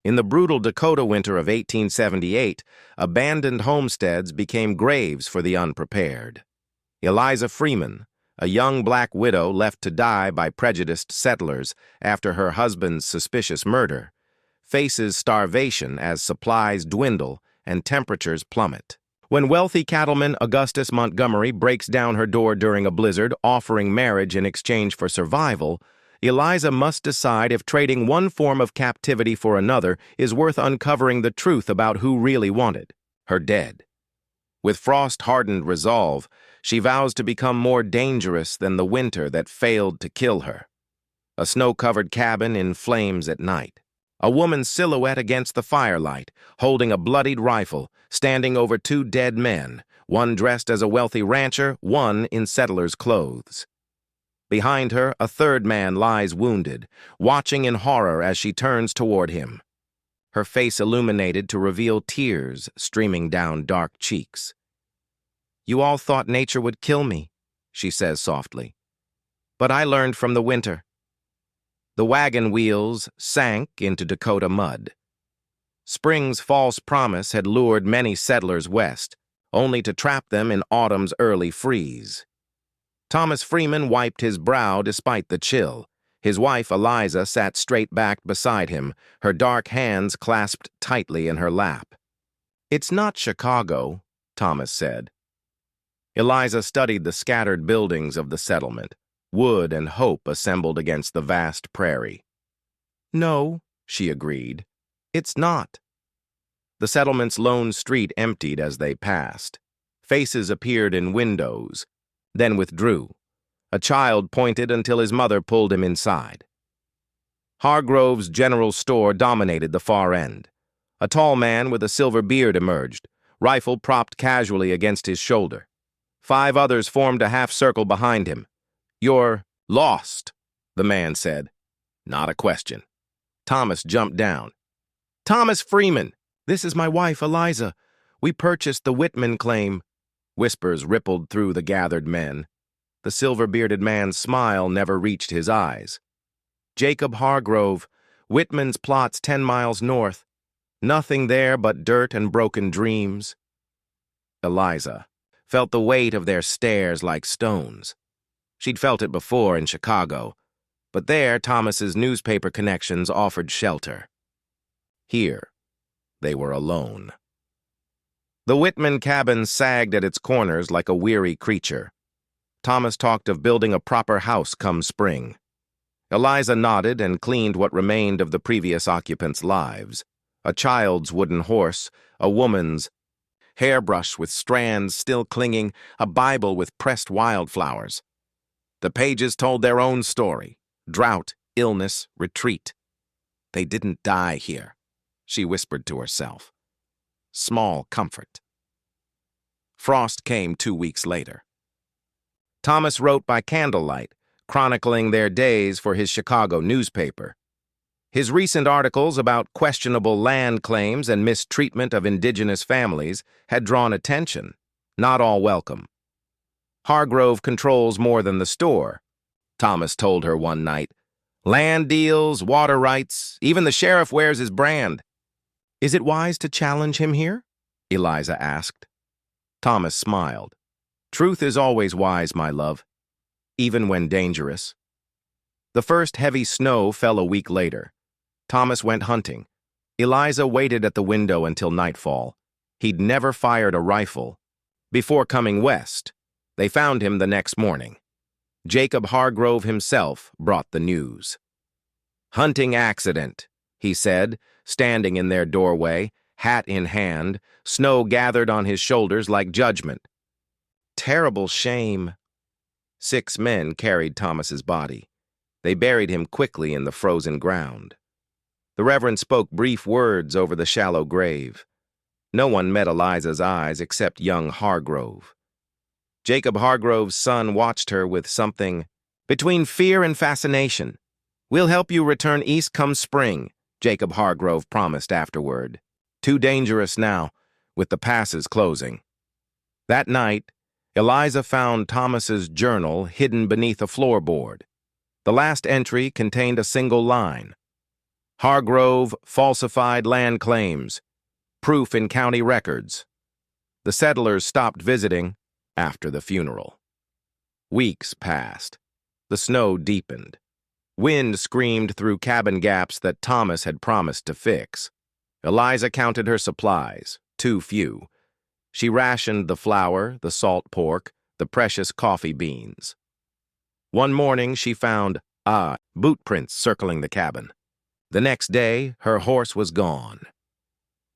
In the brutal Dakota winter of 1878, abandoned homesteads became graves for the unprepared. Eliza Freeman, a young black widow left to die by prejudiced settlers after her husband's suspicious murder, faces starvation as supplies dwindle and temperatures plummet. When wealthy cattleman Augustus Montgomery breaks down her door during a blizzard, offering marriage in exchange for survival, Eliza must decide if trading one form of captivity for another is worth uncovering the truth about who really wanted her dead. With frost-hardened resolve, she vows to become more dangerous than the winter that failed to kill her. A snow-covered cabin in flames at night. A woman's silhouette against the firelight, holding a bloodied rifle, standing over two dead men, one dressed as a wealthy rancher, one in settler's clothes. Behind her, a third man lies wounded, watching in horror as she turns toward him. Her face illuminated to reveal tears streaming down dark cheeks. "You all thought nature would kill me," she says softly. "But I learned from the winter." The wagon wheels sank into Dakota mud. Spring's false promise had lured many settlers west, only to trap them in autumn's early freeze. Thomas Freeman wiped his brow despite the chill. His wife, Eliza, sat straight-backed beside him, her dark hands clasped tightly in her lap. "It's not Chicago," Thomas said. Eliza studied the scattered buildings of the settlement, wood and hope assembled against the vast prairie. "No," she agreed, "it's not." The settlement's lone street emptied as they passed. Faces appeared in windows, then withdrew. A child pointed until his mother pulled him inside. Hargrove's general store dominated the far end. A tall man with a silver beard emerged, rifle propped casually against his shoulder. 5 others formed a half-circle behind him. "You're lost," the man said. Not a question. Thomas jumped down. "Thomas Freeman, this is my wife, Eliza. We purchased the Whitman claim." Whispers rippled through the gathered men. The silver-bearded man's smile never reached his eyes. "Jacob Hargrove, Whitman's plot's 10 miles north. Nothing there but dirt and broken dreams." Eliza felt the weight of their stares like stones. She'd felt it before in Chicago, but there Thomas's newspaper connections offered shelter. Here, they were alone. The Whitman cabin sagged at its corners like a weary creature. Thomas talked of building a proper house come spring. Eliza nodded and cleaned what remained of the previous occupants' lives. A child's wooden horse, a woman's hairbrush with strands still clinging, a Bible with pressed wildflowers. The pages told their own story: drought, illness, retreat. They didn't die here, she whispered to herself. Small comfort. Frost came 2 weeks later. Thomas wrote by candlelight, chronicling their days for his Chicago newspaper. His recent articles about questionable land claims and mistreatment of indigenous families had drawn attention, not all welcome. "Hargrove controls more than the store," Thomas told her one night. "Land deals, water rights, even the sheriff wears his brand." "Is it wise to challenge him here?" Eliza asked. Thomas smiled. "Truth is always wise, my love, even when dangerous." The first heavy snow fell a week later. Thomas went hunting. Eliza waited at the window until nightfall. He'd never fired a rifle. Before coming west, they found him the next morning. Jacob Hargrove himself brought the news. "Hunting accident," he said, standing in their doorway, hat in hand, snow gathered on his shoulders like judgment. "Terrible shame." 6 men carried Thomas's body. They buried him quickly in the frozen ground. The Reverend spoke brief words over the shallow grave. No one met Eliza's eyes except young Hargrove. Jacob Hargrove's son watched her with something between fear and fascination. "We'll help you return east come spring," Jacob Hargrove promised afterward. "Too dangerous now, with the passes closing." That night, Eliza found Thomas's journal hidden beneath a floorboard. The last entry contained a single line. Hargrove falsified land claims. Proof in county records. The settlers stopped visiting after the funeral. Weeks passed. The snow deepened. Wind screamed through cabin gaps that Thomas had promised to fix. Eliza counted her supplies, too few. She rationed the flour, the salt pork, the precious coffee beans. One morning she found, boot prints circling the cabin. The next day, her horse was gone.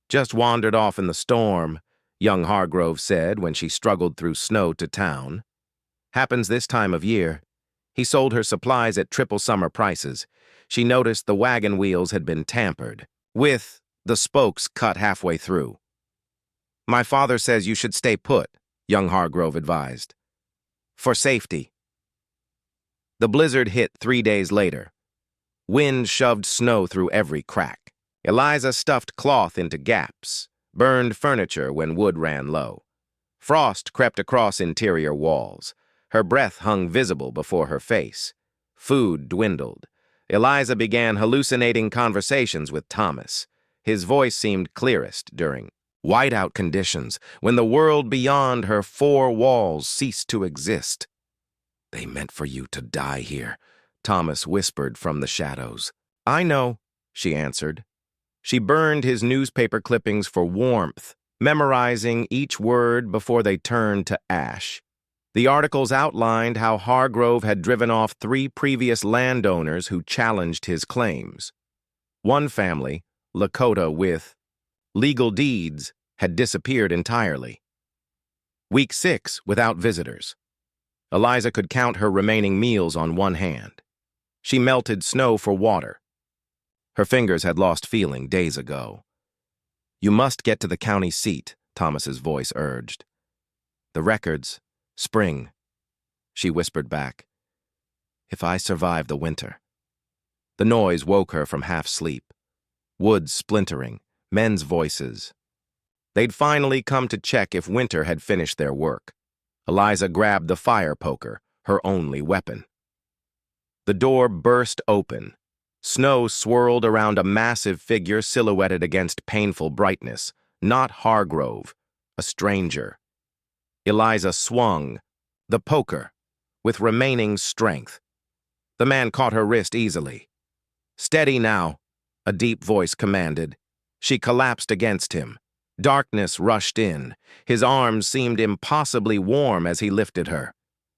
Just wandered off in the storm, young Hargrove said when she struggled through snow to town. Happens this time of year. He sold her supplies at triple summer prices. She noticed the wagon wheels had been tampered, with the spokes cut halfway through. My father says you should stay put, young Hargrove advised. For safety. The blizzard hit 3 days later. Wind shoved snow through every crack. Eliza stuffed cloth into gaps, burned furniture when wood ran low. Frost crept across interior walls. Her breath hung visible before her face. Food dwindled. Eliza began hallucinating conversations with Thomas. His voice seemed clearest during whiteout conditions, when the world beyond her four walls ceased to exist. They meant for you to die here, Thomas whispered from the shadows. I know, she answered. She burned his newspaper clippings for warmth, memorizing each word before they turned to ash. The articles outlined how Hargrove had driven off 3 previous landowners who challenged his claims. One family, Lakota with legal deeds, had disappeared entirely. Week 6 without visitors. Eliza could count her remaining meals on one hand. She melted snow for water. Her fingers had lost feeling days ago. You must get to the county seat, Thomas's voice urged. The records. Spring, she whispered back. If I survive the winter. The noise woke her from half-sleep. Wood splintering, men's voices. They'd finally come to check if Winter had finished their work. Eliza grabbed the fire poker, her only weapon. The door burst open. Snow swirled around a massive figure silhouetted against painful brightness. Not Hargrove, a stranger. Eliza swung, the poker, with remaining strength. The man caught her wrist easily. Steady now, a deep voice commanded. She collapsed against him. Darkness rushed in. His arms seemed impossibly warm as he lifted her.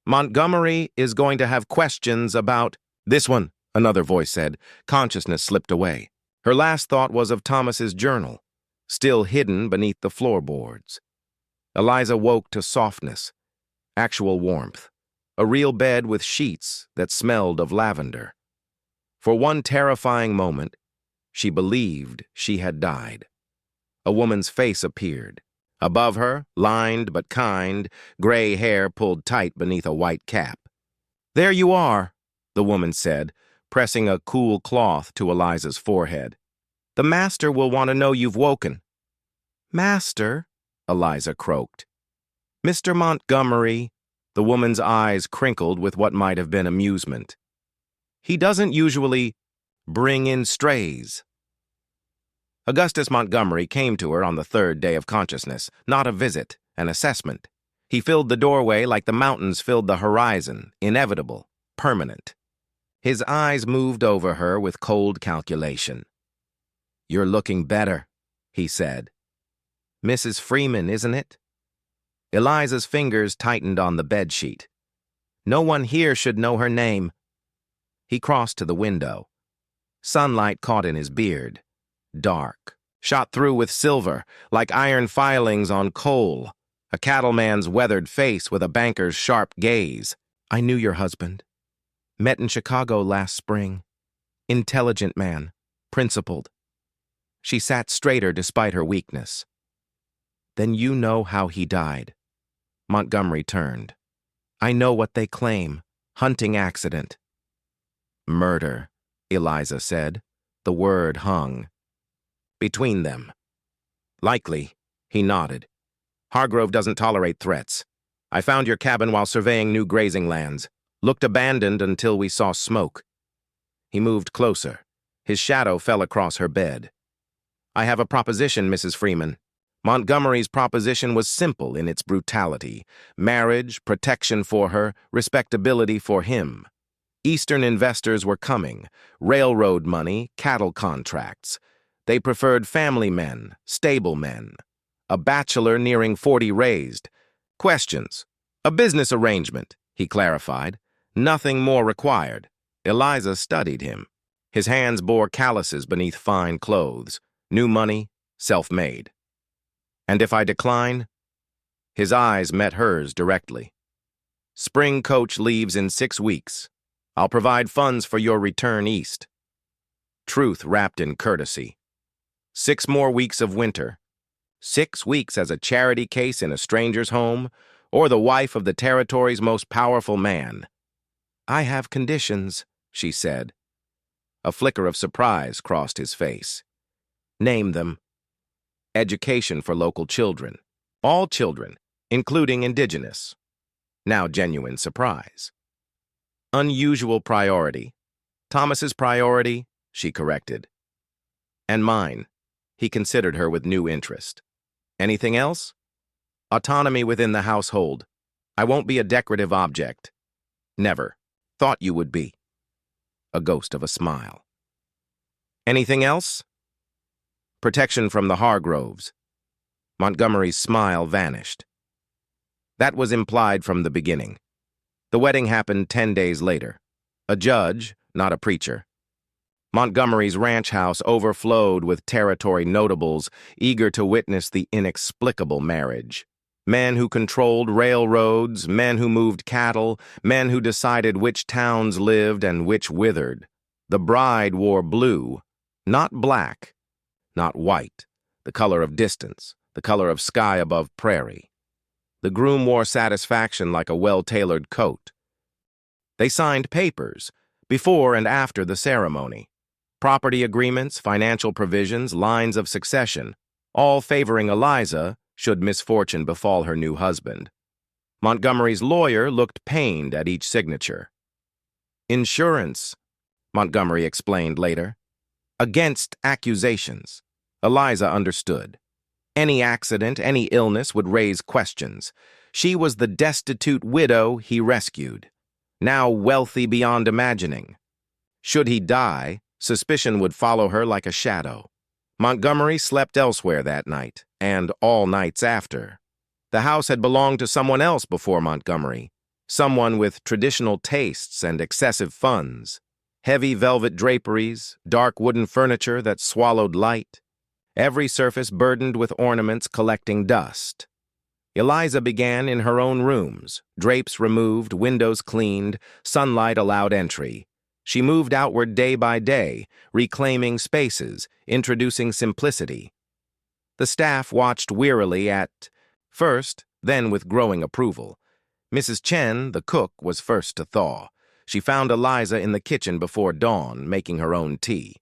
Montgomery is going to have questions about this one, another voice said. Consciousness slipped away. Her last thought was of Thomas's journal, still hidden beneath the floorboards. Eliza woke to softness, actual warmth, a real bed with sheets that smelled of lavender. For one terrifying moment, she believed she had died. A woman's face appeared. Above her, lined but kind, gray hair pulled tight beneath a white cap. There you are, the woman said, pressing a cool cloth to Eliza's forehead. The master will want to know you've woken. Master? Eliza croaked. Mr. Montgomery, the woman's eyes crinkled with what might have been amusement. He doesn't usually bring in strays. Augustus Montgomery came to her on the 3rd day of consciousness, not a visit, an assessment. He filled the doorway like the mountains filled the horizon, inevitable, permanent. His eyes moved over her with cold calculation. You're looking better, he said. Mrs. Freeman, isn't it? Eliza's fingers tightened on the bedsheet. No one here should know her name. He crossed to the window. Sunlight caught in his beard. Dark, shot through with silver, like iron filings on coal. A cattleman's weathered face with a banker's sharp gaze. I knew your husband. Met in Chicago last spring. Intelligent man, principled. She sat straighter despite her weakness. Then you know how he died. Montgomery turned. I know what they claim. Hunting accident. Murder, Eliza said. The word hung. Between them. Likely, he nodded. Hargrove doesn't tolerate threats. I found your cabin while surveying new grazing lands. Looked abandoned until we saw smoke. He moved closer. His shadow fell across her bed. "I have a proposition, Mrs. Freeman." Montgomery's proposition was simple in its brutality. Marriage, protection for her, respectability for him. Eastern investors were coming. Railroad money, cattle contracts. They preferred family men, stable men. A bachelor nearing 40 raised. Questions. A business arrangement, he clarified. Nothing more required. Eliza studied him. His hands bore calluses beneath fine clothes. New money, self-made. "And if I decline?" His eyes met hers directly. "Spring coach leaves in 6 weeks. I'll provide funds for your return east." Truth wrapped in courtesy. 6 more weeks of winter. 6 weeks as a charity case in a stranger's home, or the wife of the territory's most powerful man. "I have conditions," she said. A flicker of surprise crossed his face. "Name them." Education for local children. All children, including indigenous. Now genuine surprise. Unusual priority. Thomas's priority, she corrected. "And mine." He considered her with new interest. "Anything else?" "Autonomy within the household. I won't be a decorative object." "Never. Thought you would be." A ghost of a smile. "Anything else?" "Protection from the Hargroves." Montgomery's smile vanished. That was implied from the beginning. The wedding happened 10 days later. A judge, not a preacher. Montgomery's ranch house overflowed with territory notables eager to witness the inexplicable marriage. Men who controlled railroads, men who moved cattle, men who decided which towns lived and which withered. The bride wore blue, not black, not white, the color of distance, the color of sky above prairie. The groom wore satisfaction like a well-tailored coat. They signed papers, before and after the ceremony. Property agreements, financial provisions, lines of succession, all favoring Eliza should misfortune befall her new husband. Montgomery's lawyer looked pained at each signature. "Insurance," Montgomery explained later. "Against accusations." Eliza understood. Any accident, any illness would raise questions. She was the destitute widow he rescued, now wealthy beyond imagining. Should he die, suspicion would follow her like a shadow. Montgomery slept elsewhere that night, and all nights after. The house had belonged to someone else before Montgomery, someone with traditional tastes and excessive funds. Heavy velvet draperies, dark wooden furniture that swallowed light. Every surface burdened with ornaments collecting dust. Eliza began in her own rooms, drapes removed, windows cleaned, sunlight allowed entry. She moved outward day by day, reclaiming spaces, introducing simplicity. The staff watched wearily at first, then with growing approval. Mrs. Chen, the cook, was first to thaw. She found Eliza in the kitchen before dawn, making her own tea.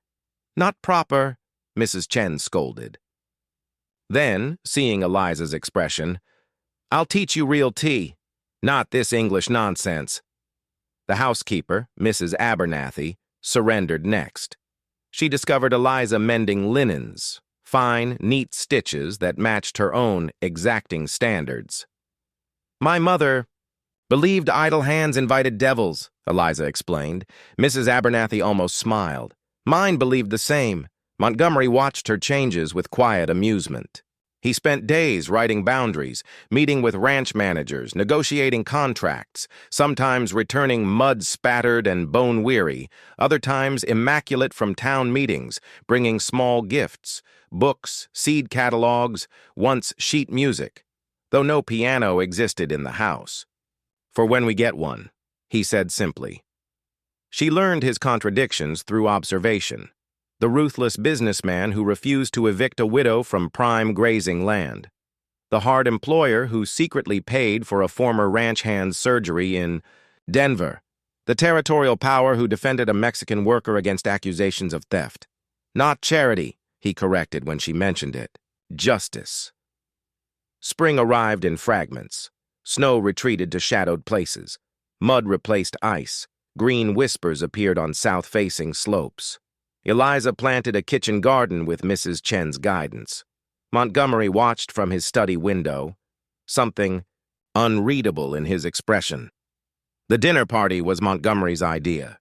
"Not proper," Mrs. Chen scolded. Then, seeing Eliza's expression, "I'll teach you real tea, not this English nonsense." The housekeeper, Mrs. Abernathy, surrendered next. She discovered Eliza mending linens, fine, neat stitches that matched her own exacting standards. "My mother believed idle hands invited devils," Eliza explained. Mrs. Abernathy almost smiled. "Mine believed the same." Montgomery watched her changes with quiet amusement. He spent days writing boundaries, meeting with ranch managers, negotiating contracts, sometimes returning mud-spattered and bone-weary, other times immaculate from town meetings, bringing small gifts, books, seed catalogs, once sheet music, though no piano existed in the house. "For when we get one," he said simply. She learned his contradictions through observation. The ruthless businessman who refused to evict a widow from prime grazing land. The hard employer who secretly paid for a former ranch hand's surgery in Denver. The territorial power who defended a Mexican worker against accusations of theft. "Not charity," he corrected when she mentioned it. "Justice." Spring arrived in fragments. Snow retreated to shadowed places. Mud replaced ice. Green whispers appeared on south-facing slopes. Eliza planted a kitchen garden with Mrs. Chen's guidance. Montgomery watched from his study window, something unreadable in his expression. The dinner party was Montgomery's idea.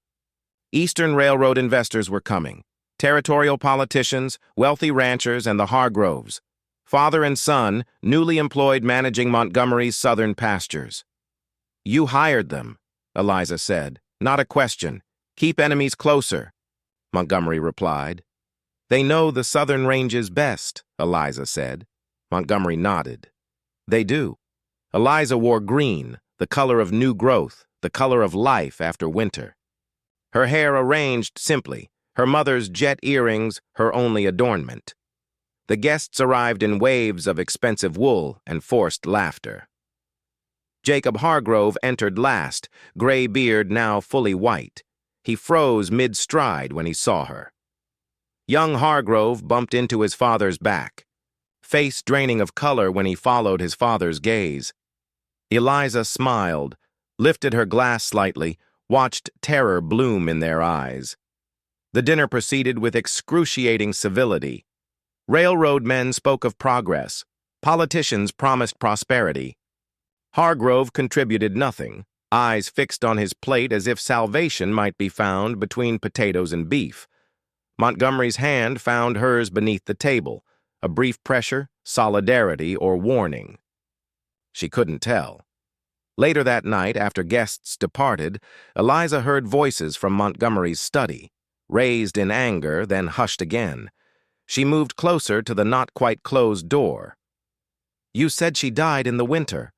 Eastern Railroad investors were coming, territorial politicians, wealthy ranchers, and the Hargroves, father and son, newly employed managing Montgomery's southern pastures. "You hired them," Eliza said. "Not a question. Keep enemies closer," Montgomery replied. "They know the southern ranges best," Eliza said. Montgomery nodded. "They do." Eliza wore green, the color of new growth, the color of life after winter. Her hair arranged simply, her mother's jet earrings her only adornment. The guests arrived in waves of expensive wool and forced laughter. Jacob Hargrove entered last, gray beard now fully white. He froze mid-stride when he saw her. Young Hargrove bumped into his father's back, face draining of color when he followed his father's gaze. Eliza smiled, lifted her glass slightly, watched terror bloom in their eyes. The dinner proceeded with excruciating civility. Railroad men spoke of progress. Politicians promised prosperity. Hargrove contributed nothing, eyes fixed on his plate as if salvation might be found between potatoes and beef. Montgomery's hand found hers beneath the table, a brief pressure, solidarity, or warning. She couldn't tell. Later that night, after guests departed, Eliza heard voices from Montgomery's study, raised in anger, then hushed again. She moved closer to the not-quite-closed door. "You said she died in the winter."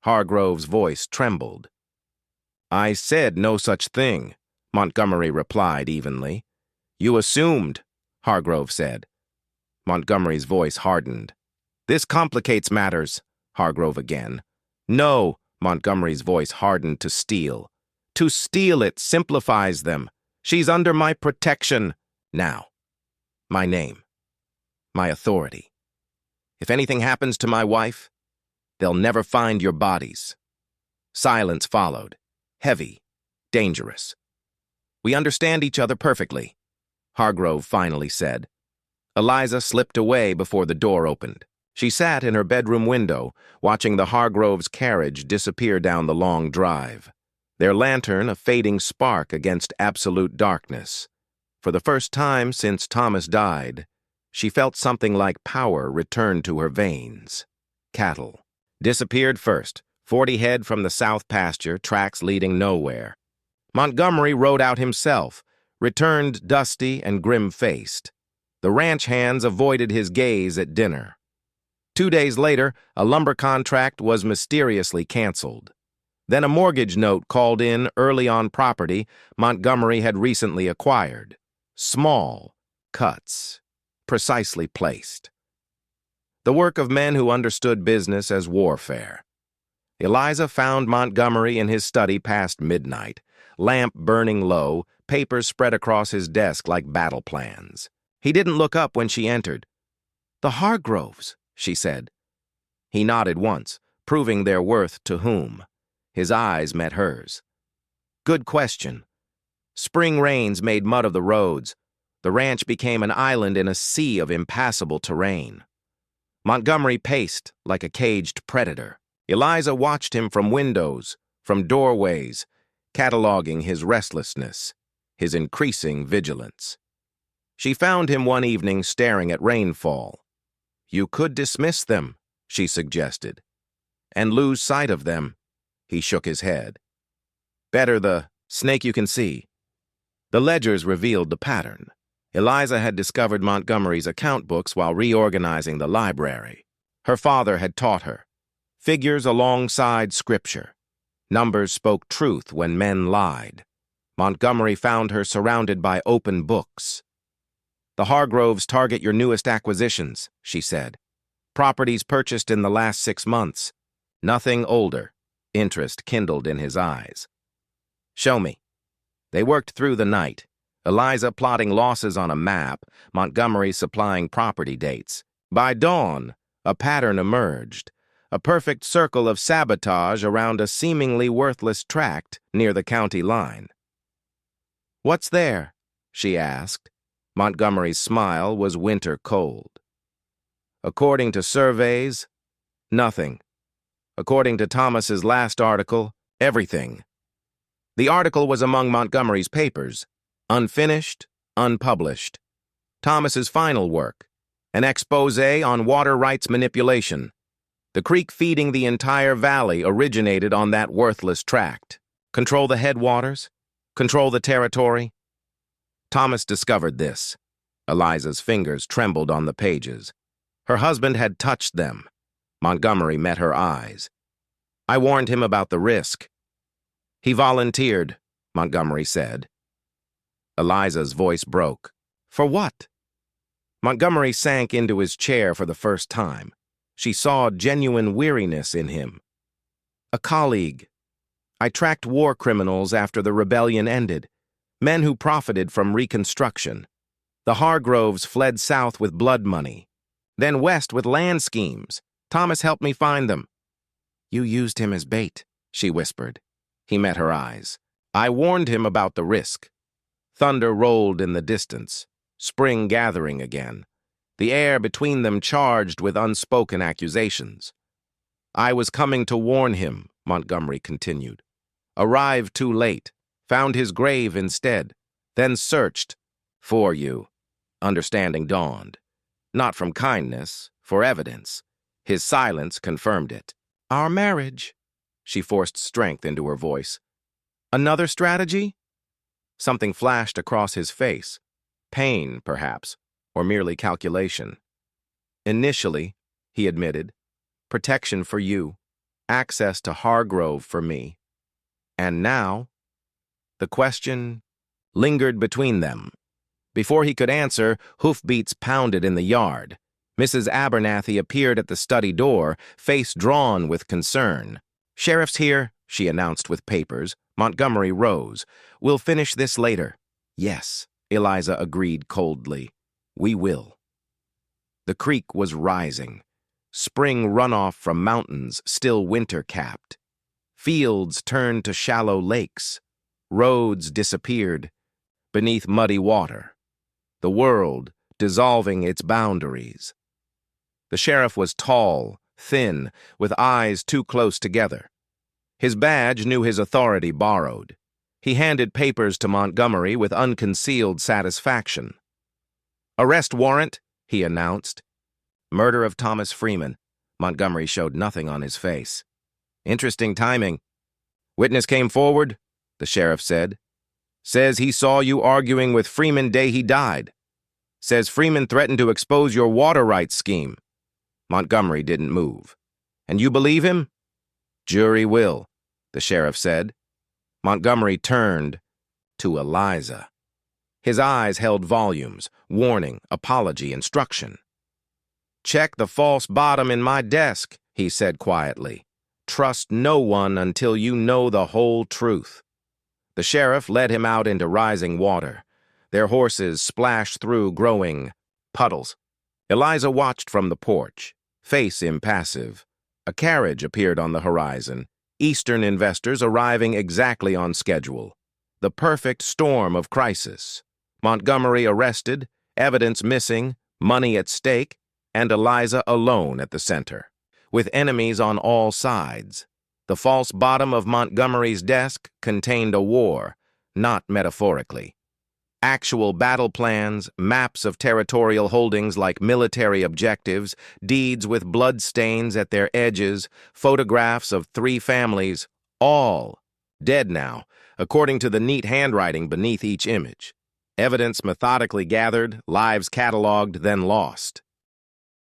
Hargrove's voice trembled. "I said no such thing," Montgomery replied evenly. "You assumed," Hargrove said. Montgomery's voice hardened. "This complicates matters," Hargrove again. "No," Montgomery's voice hardened to steel. "To steal it simplifies them. She's under my protection now. My name. My authority. If anything happens to my wife, they'll never find your bodies." Silence followed, heavy, dangerous. "We understand each other perfectly," Hargrove finally said. Eliza slipped away before the door opened. She sat in her bedroom window, watching the Hargroves' carriage disappear down the long drive, their lantern a fading spark against absolute darkness. For the first time since Thomas died, she felt something like power return to her veins. Cattle disappeared first, 40 head from the south pasture, tracks leading nowhere. Montgomery rode out himself, returned dusty and grim-faced. The ranch hands avoided his gaze at dinner. 2 days later, a lumber contract was mysteriously canceled. Then a mortgage note called in early on property Montgomery had recently acquired. Small cuts, precisely placed. The work of men who understood business as warfare. Eliza found Montgomery in his study past midnight, lamp burning low, papers spread across his desk like battle plans. He didn't look up when she entered. "The Hargroves," she said. He nodded once, proving their worth to whom. His eyes met hers. "Good question. Spring rains made mud of the roads. The ranch became an island in a sea of impassable terrain." Montgomery paced like a caged predator. Eliza watched him from windows, from doorways, cataloging his restlessness, his increasing vigilance. She found him one evening staring at rainfall. "You could dismiss them," she suggested, "and lose sight of them." He shook his head. "Better the snake you can see." The ledgers revealed the pattern. Eliza had discovered Montgomery's account books while reorganizing the library. Her father had taught her. Figures alongside scripture. Numbers spoke truth when men lied. Montgomery found her surrounded by open books. "The Hargroves target your newest acquisitions," she said. "Properties purchased in the last 6 months. Nothing older." Interest kindled in his eyes. "Show me." They worked through the night, Eliza plotting losses on a map, Montgomery supplying property dates. By dawn, a pattern emerged, a perfect circle of sabotage around a seemingly worthless tract near the county line. "What's there?" she asked. Montgomery's smile was winter cold. According to surveys, nothing. According to Thomas's last article, everything. The article was among Montgomery's papers, unfinished, unpublished. Thomas's final work, an expose on water rights manipulation. The creek feeding the entire valley originated on that worthless tract. Control the headwaters? Control the territory? Thomas discovered this. Eliza's fingers trembled on the pages. Her husband had touched them. Montgomery met her eyes. I warned him about the risk. He volunteered, Montgomery said. Eliza's voice broke. For what? Montgomery sank into his chair for the first time. She saw genuine weariness in him. A colleague. I tracked war criminals after the rebellion ended, men who profited from Reconstruction. The Hargroves fled south with blood money, then west with land schemes. Thomas helped me find them. You used him as bait, she whispered. He met her eyes. I warned him about the risk. Thunder rolled in the distance, spring gathering again, the air between them charged with unspoken accusations. I was coming to warn him, Montgomery continued. Arrived too late, found his grave instead, then searched for you. Understanding dawned. Not from kindness, for evidence. His silence confirmed it. Our marriage. She forced strength into her voice. Another strategy? Something flashed across his face. Pain, perhaps, or merely calculation. Initially, he admitted, protection for you, access to Hargrove for me. And now, the question lingered between them. Before he could answer, hoofbeats pounded in the yard. Mrs. Abernathy appeared at the study door, face drawn with concern. Sheriff's here, she announced with papers. Montgomery rose. We'll finish this later. Yes, Eliza agreed coldly. We will. The creek was rising. Spring runoff from mountains still winter-capped. Fields turned to shallow lakes. Roads disappeared beneath muddy water. The world dissolving its boundaries. The sheriff was tall, thin, with eyes too close together. His badge knew his authority borrowed. He handed papers to Montgomery with unconcealed satisfaction. Arrest warrant, he announced. Murder of Thomas Freeman. Montgomery showed nothing on his face. Interesting timing. Witness came forward, the sheriff said. Says he saw you arguing with Freeman day he died. Says Freeman threatened to expose your water rights scheme. Montgomery didn't move. And you believe him? Jury will, the sheriff said. Montgomery turned to Eliza. His eyes held volumes, warning, apology, instruction. Check the false bottom in my desk, he said quietly. Trust no one until you know the whole truth. The sheriff led him out into rising water. Their horses splashed through growing puddles. Eliza watched from the porch, face impassive. A carriage appeared on the horizon, Eastern investors arriving exactly on schedule. The perfect storm of crisis. Montgomery arrested, evidence missing, money at stake, and Eliza alone at the center, with enemies on all sides. The false bottom of Montgomery's desk contained a war, not metaphorically. Actual battle plans, maps of territorial holdings like military objectives, deeds with bloodstains at their edges, photographs of 3 families, all dead now, according to the neat handwriting beneath each image. Evidence methodically gathered, lives cataloged, then lost.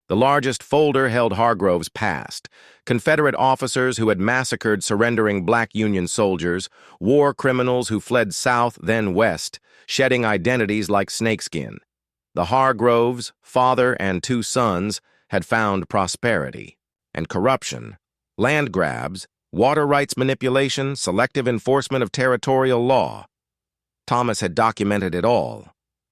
The largest folder held Hargrove's past, Confederate officers who had massacred surrendering black Union soldiers, war criminals who fled south, then west, shedding identities like snakeskin. The Hargroves, father and 2 sons, had found prosperity and corruption, land grabs, water rights manipulation, selective enforcement of territorial law. Thomas had documented it all.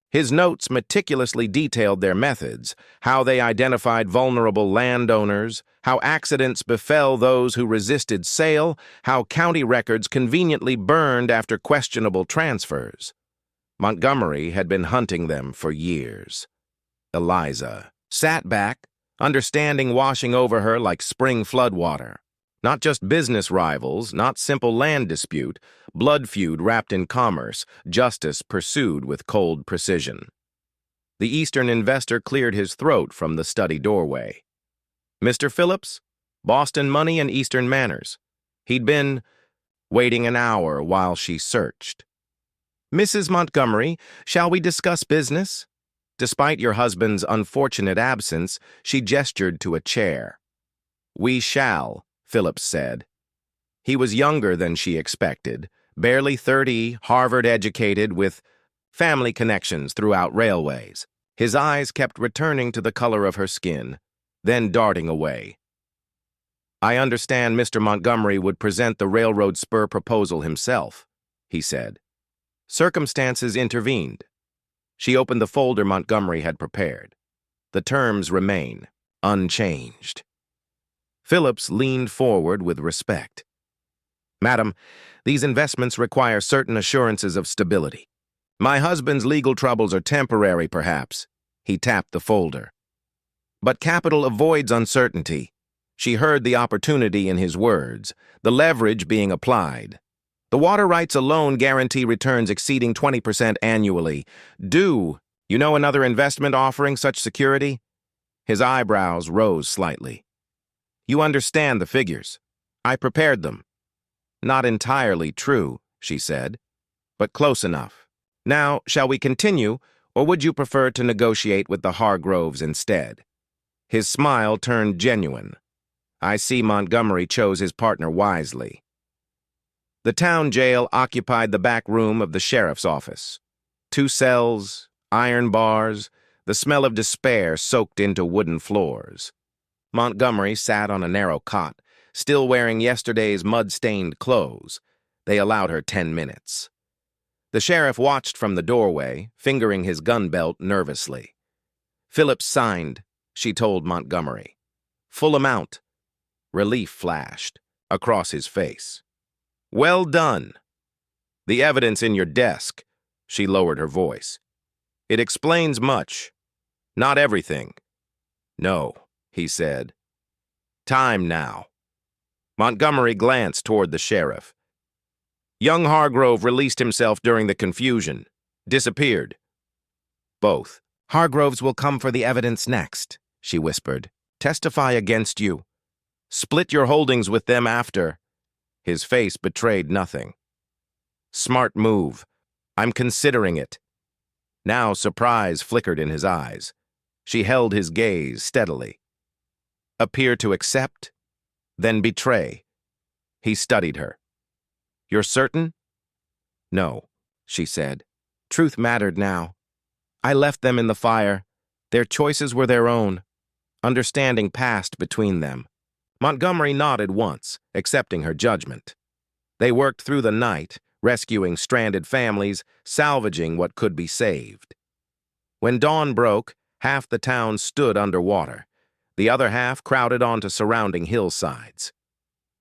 His notes meticulously detailed their methods, how they identified vulnerable landowners, how accidents befell those who resisted sale, how county records conveniently burned after questionable transfers. Montgomery had been hunting them for years. Eliza sat back, understanding washing over her like spring floodwater. Not just business rivals, not simple land dispute, blood feud wrapped in commerce, justice pursued with cold precision. The Eastern investor cleared his throat from the study doorway. Mr. Phillips, Boston Money and Eastern Manners. He'd been waiting an hour while she searched. Mrs. Montgomery, shall we discuss business? Despite your husband's unfortunate absence, she gestured to a chair. We shall, Phillips said. He was younger than she expected, barely 30, Harvard-educated, with family connections throughout railways. His eyes kept returning to the color of her skin, then darting away. I understand Mr. Montgomery would present the railroad spur proposal himself, he said. Circumstances intervened. She opened the folder Montgomery had prepared. The terms remain unchanged. Phillips leaned forward with respect. Madam, these investments require certain assurances of stability. My husband's legal troubles are temporary, perhaps. He tapped the folder. But capital avoids uncertainty. She heard the opportunity in his words, the leverage being applied. The water rights alone guarantee returns exceeding 20% annually. Do you know another investment offering such security? His eyebrows rose slightly. You understand the figures. I prepared them. Not entirely true, she said, but close enough. Now, shall we continue, or would you prefer to negotiate with the Hargroves instead? His smile turned genuine. I see Montgomery chose his partner wisely. The town jail occupied the back room of the sheriff's office. 2 cells, iron bars, the smell of despair soaked into wooden floors. Montgomery sat on a narrow cot, still wearing yesterday's mud-stained clothes. They allowed her 10 minutes. The sheriff watched from the doorway, fingering his gun belt nervously. Phillips signed, she told Montgomery. Full amount. Relief flashed across his face. Well done. The evidence in your desk, she lowered her voice. It explains much. Not everything. No, he said. Time now. Montgomery glanced toward the sheriff. Young Hargrove released himself during the confusion. Disappeared. Both. Hargroves will come for the evidence next, she whispered. Testify against you. Split your holdings with them after. His face betrayed nothing. Smart move. I'm considering it. Now surprise flickered in his eyes. She held his gaze steadily. Appear to accept, then betray. He studied her. You're certain? No, she said. Truth mattered now. I left them in the fire. Their choices were their own. Understanding passed between them. Montgomery nodded once, accepting her judgment. They worked through the night, rescuing stranded families, salvaging what could be saved. When dawn broke, half the town stood underwater. The other half crowded onto surrounding hillsides.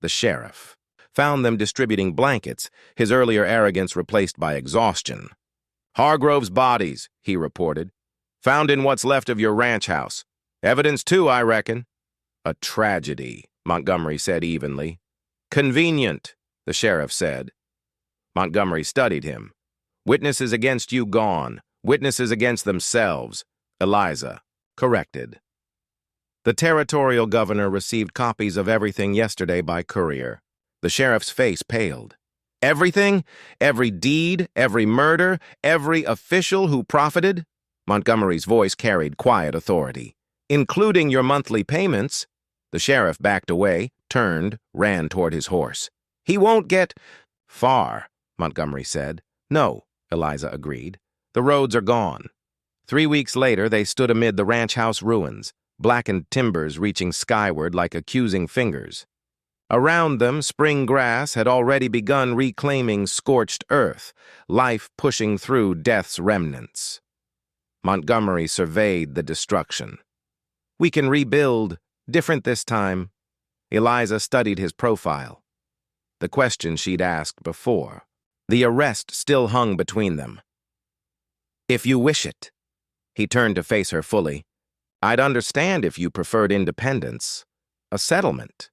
The sheriff found them distributing blankets, his earlier arrogance replaced by exhaustion. Hargrove's bodies, he reported. Found in what's left of your ranch house. Evidence too, I reckon. A tragedy, Montgomery said evenly. Convenient, the sheriff said. Montgomery studied him. Witnesses against you gone. Witnesses against themselves. Eliza corrected. The territorial governor received copies of everything yesterday by courier. The sheriff's face paled. Everything? Every deed? Every murder? Every official who profited? Montgomery's voice carried quiet authority. Including your monthly payments. The sheriff backed away, turned, ran toward his horse. He won't get far, Montgomery said. No, Eliza agreed. The roads are gone. 3 weeks later, they stood amid the ranch house ruins, blackened timbers reaching skyward like accusing fingers. Around them, spring grass had already begun reclaiming scorched earth, life pushing through death's remnants. Montgomery surveyed the destruction. We can rebuild, different this time. Eliza studied his profile. The question she'd asked before. The arrest still hung between them. If you wish it. He turned to face her fully. I'd understand if you preferred independence. A settlement.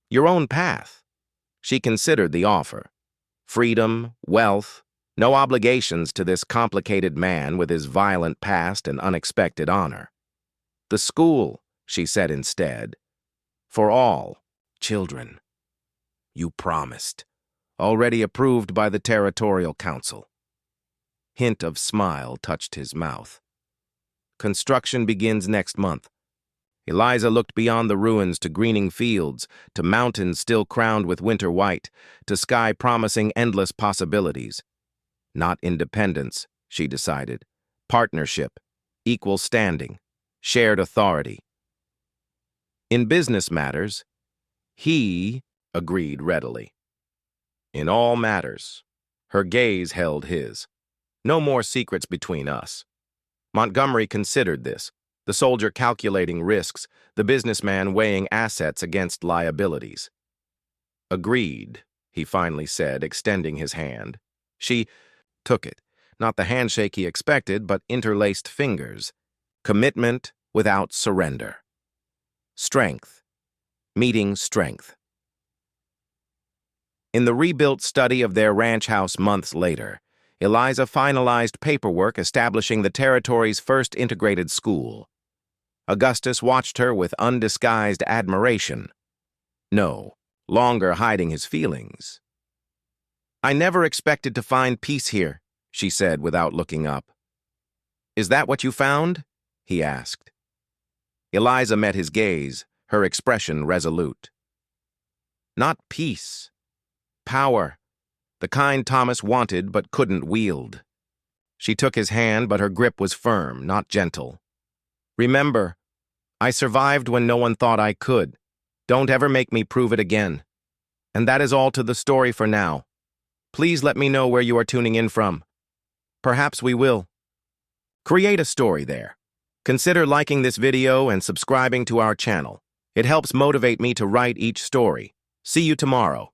Your own path. She considered the offer. Freedom, wealth, no obligations to this complicated man with his violent past and unexpected honor. The school, she said instead. For all children. You promised. Already approved by the Territorial Council. Hint of smile touched his mouth. Construction begins next month. Eliza looked beyond the ruins to greening fields, to mountains still crowned with winter white, to sky promising endless possibilities. Not independence, she decided. Partnership, equal standing, shared authority. In business matters, he agreed readily. In all matters, her gaze held his. No more secrets between us. Montgomery considered this, the soldier calculating risks, the businessman weighing assets against liabilities. Agreed, he finally said, extending his hand. She took it, not the handshake he expected, but interlaced fingers. Commitment without surrender. Strength. Meeting strength. In the rebuilt study of their ranch house months later, Eliza finalized paperwork establishing the territory's first integrated school. Augustus watched her with undisguised admiration. No longer hiding his feelings. I never expected to find peace here, she said without looking up. Is that what you found? He asked. Eliza met his gaze, her expression resolute. Not peace. Power. The kind Thomas wanted but couldn't wield. She took his hand, but her grip was firm, not gentle. Remember, I survived when no one thought I could. Don't ever make me prove it again. And that is all to the story for now. Please let me know where you are tuning in from. Perhaps we will. Create a story there. Consider liking this video and subscribing to our channel. It helps motivate me to write each story. See you tomorrow.